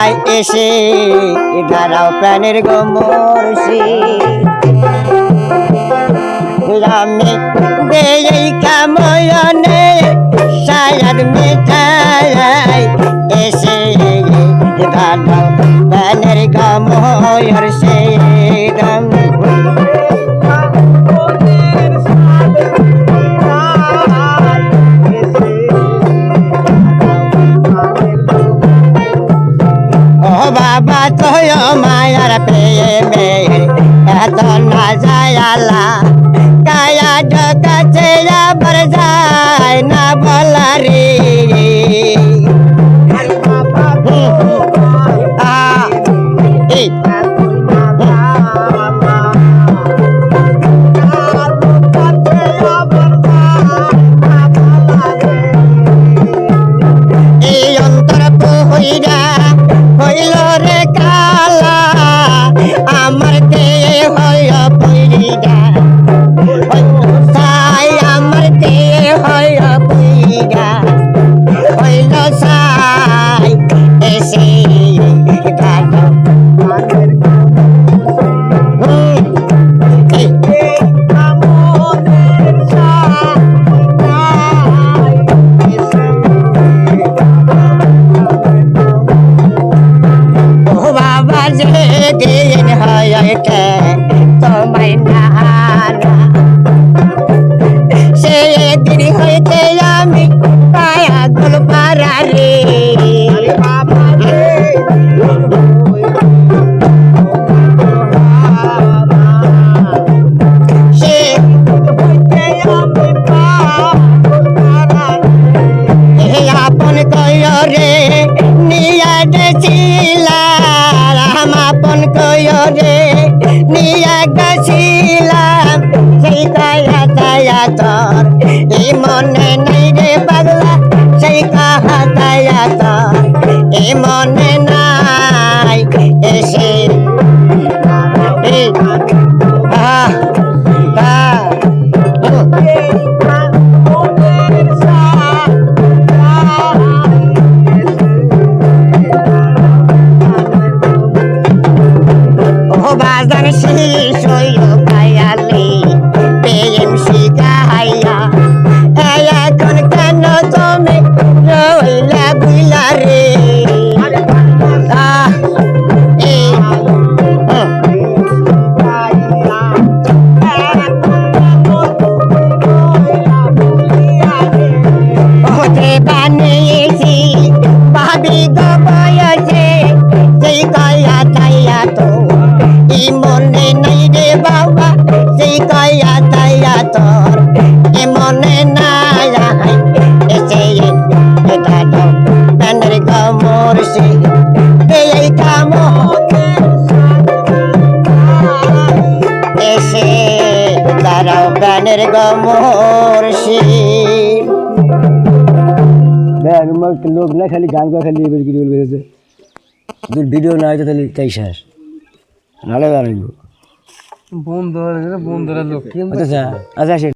এসে দাঁড়াও প্রাণের গমরসি আমি দেই কাময়নে সায়াদ মিঠাই এসে দাঁড়াও প্রাণের গমরসি বাবা তোয় মায়ার প্রেমে এত না যায়ালা কায়া জগতে আবার যায় না বলা রে এই অন্তর হইরা হইল রে কালা আমার দেহে হয় পইরা সাই আমার দেহে হয় পইরা হইল সাই এসে গালো দিন হয়েছে তোমায় নাহারা সে দিন হয়েছে আমি পাগল পারা রে সে আপন কয় রে নিয়া গেছিলা আপন কয় রে নিয়া গেছিলাম সেই কায়া তায়া তোর এই মনে নাই রে পাগলা সেই কাহা তায়া তোর এই মনে নাই এসে বাজার শেষ হইল খায়ালি প্রেম শিখাইয়া এখন কেন তুমি রইলা বুইলা রে ওতে বানিয়েছি ভাবি গো বয়সে সেই কয়া তাইয়া তো মনে নাই রে বাবা সেই কয়া তাইয়া তোর এ মনে নাই এসে প্যানের গমরসি এই কাম এসে দাঁড়াও প্যানের গমরসি লোক না খালি গান গাওয়া খালি বেড়েছে ভিডিও না হয়তো তাহলে তাই শেষ নালে দাঁড়াইব বন্ধুরা লোক আচ্ছা আচ্ছা